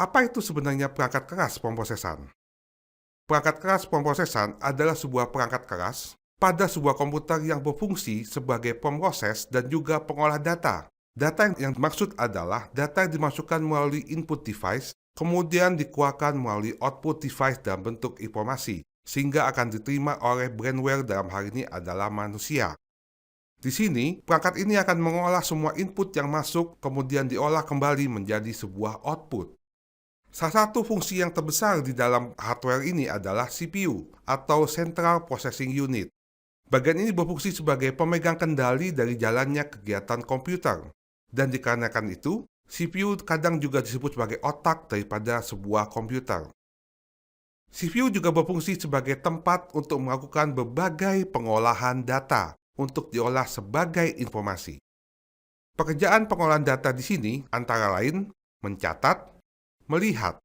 Apa itu sebenarnya perangkat keras pemrosesan? Perangkat keras pemrosesan adalah sebuah perangkat keras pada sebuah komputer yang berfungsi sebagai pemroses dan juga pengolah data. Data yang dimaksud adalah data yang dimasukkan melalui input device, kemudian dikeluarkan melalui output device dalam bentuk informasi, sehingga akan diterima oleh brainware dalam hal ini adalah manusia. Di sini, perangkat ini akan mengolah semua input yang masuk, kemudian diolah kembali menjadi sebuah output. Salah satu fungsi yang terbesar di dalam hardware ini adalah CPU atau Central Processing Unit. Bagian ini berfungsi sebagai pemegang kendali dari jalannya kegiatan komputer. Dan dikarenakan itu, CPU kadang juga disebut sebagai otak daripada sebuah komputer. CPU juga berfungsi sebagai tempat untuk melakukan berbagai pengolahan data untuk diolah sebagai informasi. Pekerjaan pengolahan data di sini antara lain mencatat, melihat,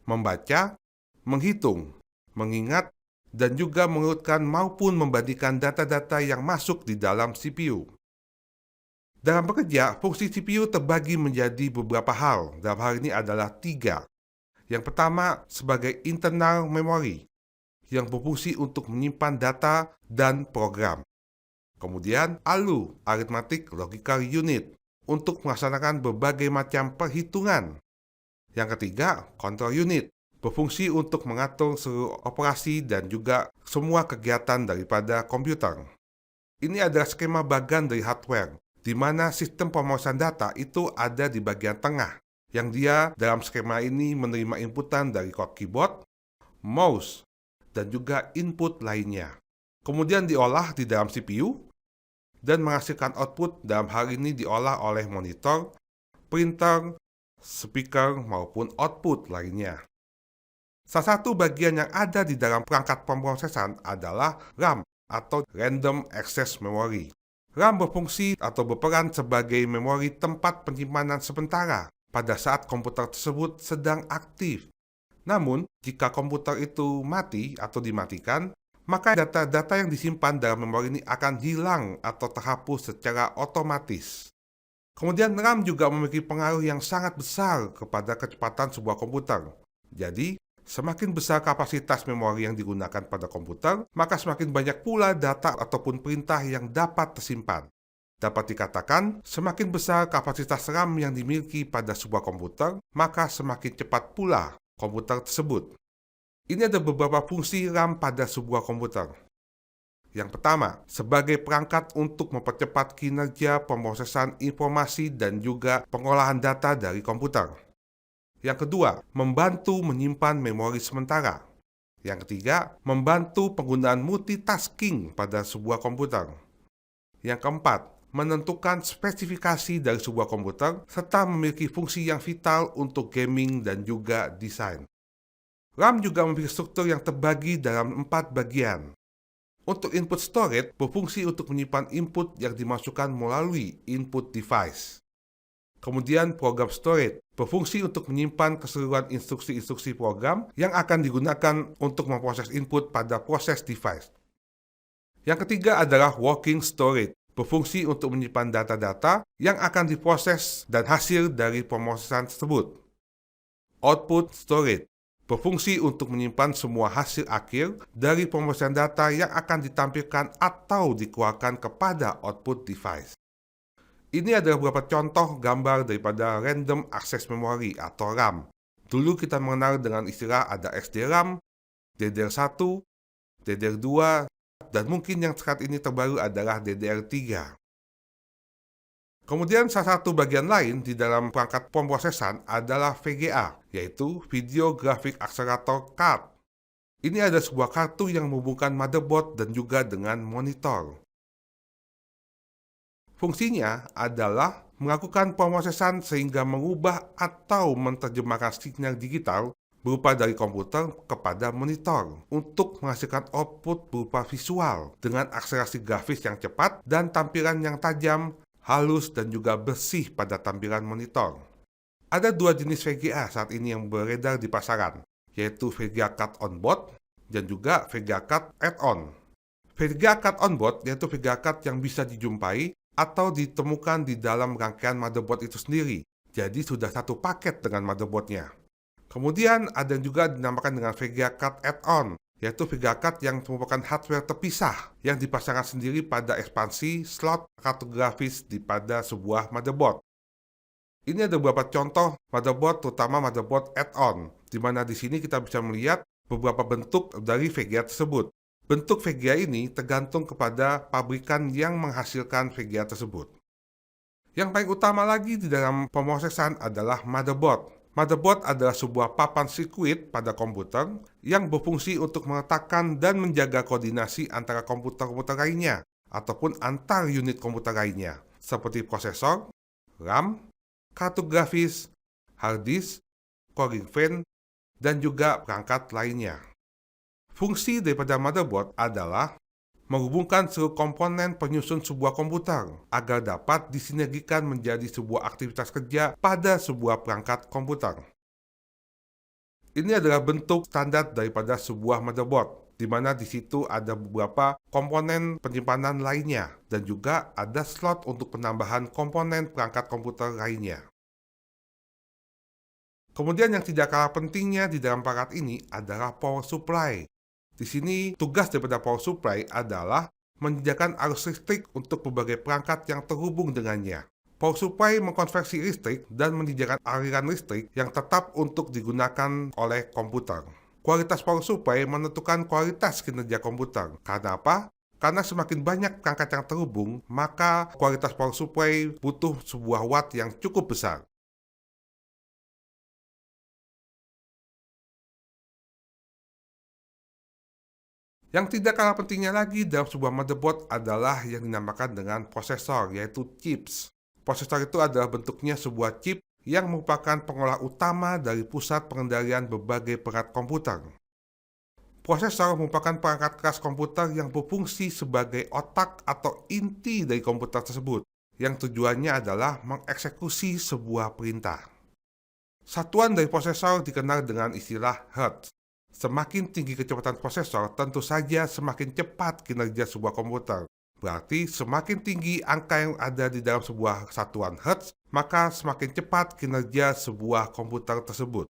membaca, menghitung, mengingat, dan juga mengurutkan maupun membandingkan data-data yang masuk di dalam CPU. Dalam bekerja, fungsi CPU terbagi menjadi beberapa hal. Dalam hal ini adalah 3. Yang pertama sebagai internal memory, yang berfungsi untuk menyimpan data dan program. Kemudian ALU, Arithmetic Logical Unit, untuk melaksanakan berbagai macam perhitungan. Yang ketiga, Control Unit, berfungsi untuk mengatur seluruh operasi dan juga semua kegiatan daripada komputer. Ini adalah skema bagian dari hardware, di mana sistem pemrosesan data itu ada di bagian tengah, yang dia dalam skema ini menerima inputan dari keyboard, mouse, dan juga input lainnya. Kemudian diolah di dalam CPU, dan menghasilkan output dalam hal ini diolah oleh monitor, printer, speaker, maupun output lainnya. Salah satu bagian yang ada di dalam perangkat pemrosesan adalah RAM atau Random Access Memory. RAM berfungsi atau berperan sebagai memori tempat penyimpanan sementara pada saat komputer tersebut sedang aktif. Namun, jika komputer itu mati atau dimatikan, maka data-data yang disimpan dalam memori ini akan hilang atau terhapus secara otomatis. Kemudian RAM juga memiliki pengaruh yang sangat besar kepada kecepatan sebuah komputer. Jadi, semakin besar kapasitas memori yang digunakan pada komputer, maka semakin banyak pula data ataupun perintah yang dapat tersimpan. Dapat dikatakan, semakin besar kapasitas RAM yang dimiliki pada sebuah komputer, maka semakin cepat pula komputer tersebut. Ini ada beberapa fungsi RAM pada sebuah komputer. Yang pertama, sebagai perangkat untuk mempercepat kinerja pemrosesan informasi dan juga pengolahan data dari komputer. Yang kedua, membantu menyimpan memori sementara. Yang ketiga, membantu penggunaan multitasking pada sebuah komputer. Yang keempat, menentukan spesifikasi dari sebuah komputer serta memiliki fungsi yang vital untuk gaming dan juga desain. RAM juga memiliki struktur yang terbagi dalam 4 bagian. Untuk input storage, berfungsi untuk menyimpan input yang dimasukkan melalui input device. Kemudian program storage berfungsi untuk menyimpan keseluruhan instruksi-instruksi program yang akan digunakan untuk memproses input pada proses device. Yang ketiga adalah working storage, berfungsi untuk menyimpan data-data yang akan diproses dan hasil dari pemrosesan tersebut. Output storage berfungsi untuk menyimpan semua hasil akhir dari pemrosesan data yang akan ditampilkan atau dikeluarkan kepada output device. Ini adalah beberapa contoh gambar daripada Random Access Memory atau RAM. Dulu kita mengenal dengan istilah ada SDRAM, DDR1, DDR2, dan mungkin yang saat ini terbaru adalah DDR3. Kemudian salah satu bagian lain di dalam perangkat pemrosesan adalah VGA, yaitu Video Graphic Accelerator Card. Ini adalah sebuah kartu yang menghubungkan motherboard dan juga dengan monitor. Fungsinya adalah melakukan pemrosesan sehingga mengubah atau menerjemahkan sinyal digital berupa dari komputer kepada monitor untuk menghasilkan output berupa visual dengan akselerasi grafis yang cepat dan tampilan yang tajam, halus, dan juga bersih pada tampilan monitor. Ada 2 jenis VGA saat ini yang beredar di pasaran, yaitu VGA Card On-Board dan juga VGA Card Add-on. VGA Card On-Board yaitu VGA Card yang bisa dijumpai atau ditemukan di dalam rangkaian motherboard itu sendiri, jadi sudah satu paket dengan motherboardnya. Kemudian ada yang juga dinamakan dengan VGA card add-on, yaitu VGA card yang merupakan hardware terpisah yang dipasangkan sendiri pada ekspansi slot kartu grafis pada sebuah motherboard. Ini ada beberapa contoh motherboard, terutama motherboard add-on, di mana di sini kita bisa melihat beberapa bentuk dari VGA tersebut. Bentuk VGA ini tergantung kepada pabrikan yang menghasilkan VGA tersebut. Yang paling utama lagi di dalam pemrosesan adalah motherboard. Motherboard adalah sebuah papan sirkuit pada komputer yang berfungsi untuk meletakkan dan menjaga koordinasi antara komputer-komputer lainnya ataupun antar unit komputer lainnya, seperti prosesor, RAM, kartu grafis, hard disk, cooling fan, dan juga perangkat lainnya. Fungsi daripada motherboard adalah menghubungkan seluruh komponen penyusun sebuah komputer agar dapat disinergikan menjadi sebuah aktivitas kerja pada sebuah perangkat komputer. Ini adalah bentuk standar daripada sebuah motherboard, di mana di situ ada beberapa komponen penyimpanan lainnya dan juga ada slot untuk penambahan komponen perangkat komputer lainnya. Kemudian yang tidak kalah pentingnya di dalam perangkat ini adalah power supply. Di sini tugas daripada power supply adalah menyediakan arus listrik untuk berbagai perangkat yang terhubung dengannya. Power supply mengkonversi listrik dan menyediakan aliran listrik yang tetap untuk digunakan oleh komputer. Kualitas power supply menentukan kualitas kinerja komputer. Karena apa? Karena semakin banyak perangkat yang terhubung, maka kualitas power supply butuh sebuah watt yang cukup besar. Yang tidak kalah pentingnya lagi dalam sebuah motherboard adalah yang dinamakan dengan prosesor, yaitu chips. Prosesor itu adalah bentuknya sebuah chip yang merupakan pengolah utama dari pusat pengendalian berbagai perangkat komputer. Prosesor merupakan perangkat keras komputer yang berfungsi sebagai otak atau inti dari komputer tersebut, yang tujuannya adalah mengeksekusi sebuah perintah. Satuan dari prosesor dikenal dengan istilah Hertz. Semakin tinggi kecepatan prosesor, tentu saja semakin cepat kinerja sebuah komputer. Berarti semakin tinggi angka yang ada di dalam sebuah satuan Hertz, maka semakin cepat kinerja sebuah komputer tersebut.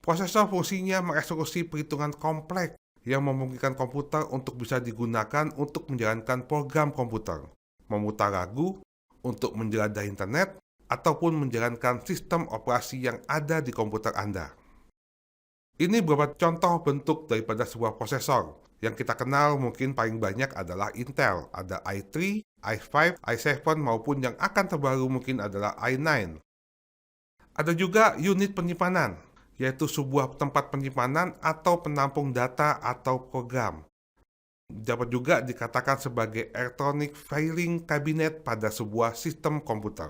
Prosesor fungsinya mengeksekusi perhitungan kompleks yang memungkinkan komputer untuk bisa digunakan untuk menjalankan program komputer, memutar lagu, untuk menjelajahi internet, ataupun menjalankan sistem operasi yang ada di komputer Anda. Ini beberapa contoh bentuk daripada sebuah prosesor. Yang kita kenal mungkin paling banyak adalah Intel. Ada i3, i5, i7 maupun yang akan terbaru mungkin adalah i9. Ada juga unit penyimpanan, yaitu sebuah tempat penyimpanan atau penampung data atau program. Dapat juga dikatakan sebagai electronic filing cabinet pada sebuah sistem komputer.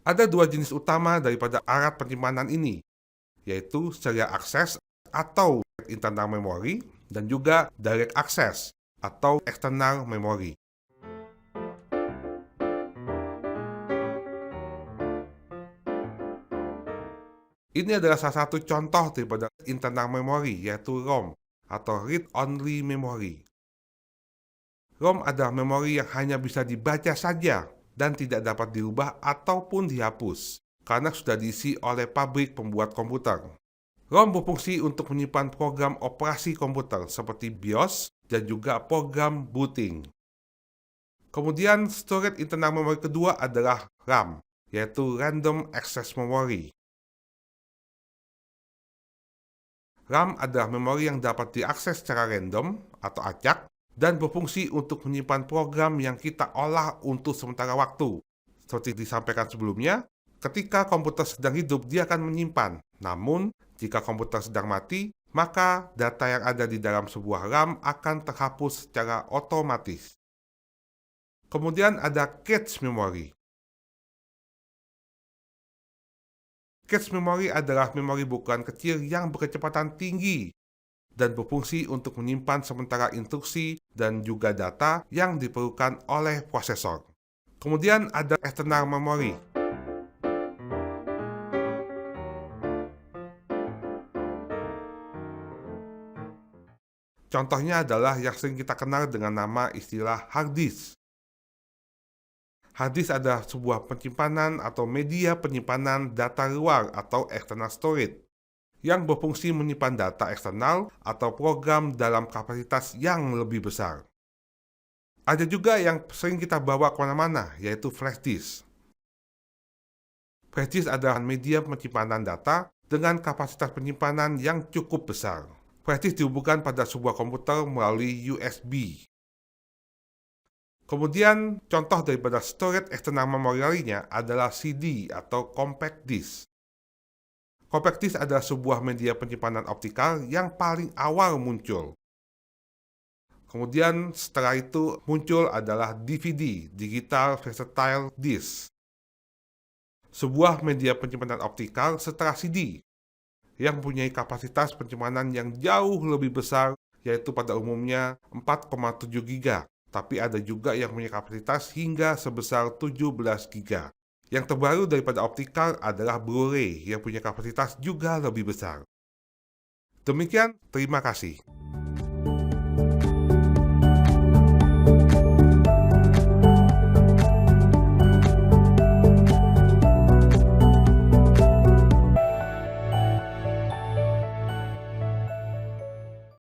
Ada dua jenis utama daripada alat penyimpanan ini, yaitu serial access atau internal memory dan juga direct access atau external memory. Ini adalah salah satu contoh daripada internal memory, yaitu ROM atau read-only memory. ROM adalah memori yang hanya bisa dibaca saja dan tidak dapat dirubah ataupun dihapus, karena sudah diisi oleh pabrik pembuat komputer. ROM berfungsi untuk menyimpan program operasi komputer seperti BIOS dan juga program booting. Kemudian storage internal memory kedua adalah RAM, yaitu Random Access Memory. RAM adalah memori yang dapat diakses secara random atau acak dan berfungsi untuk menyimpan program yang kita olah untuk sementara waktu. Seperti disampaikan sebelumnya, ketika komputer sedang hidup, dia akan menyimpan. Namun, jika komputer sedang mati, maka data yang ada di dalam sebuah RAM akan terhapus secara otomatis. Kemudian ada cache memory. Cache memory adalah memori bukaan kecil yang berkecepatan tinggi dan berfungsi untuk menyimpan sementara instruksi dan juga data yang diperlukan oleh prosesor. Kemudian ada external memory. Contohnya adalah yang sering kita kenal dengan nama istilah hard disk. Hard disk adalah sebuah penyimpanan atau media penyimpanan data luar atau external storage. yang berfungsi menyimpan data eksternal atau program dalam kapasitas yang lebih besar. Ada juga yang sering kita bawa kemana-mana, yaitu flash disk. Flash disk adalah media penyimpanan data dengan kapasitas penyimpanan yang cukup besar. Flash disk dihubungkan pada sebuah komputer melalui USB. Kemudian, contoh daripada storage eksternal memori lainnya adalah CD atau compact disk. Compact disk adalah sebuah media penyimpanan optikal yang paling awal muncul. Kemudian setelah itu muncul adalah DVD, Digital Versatile Disk. Sebuah media penyimpanan optikal setelah CD yang mempunyai kapasitas penyimpanan yang jauh lebih besar, yaitu pada umumnya 4,7 GB. Tapi ada juga yang punya kapasitas hingga sebesar 17 GB. Yang terbaru daripada optikal adalah Blu-ray yang punya kapasitas juga lebih besar. Demikian, terima kasih.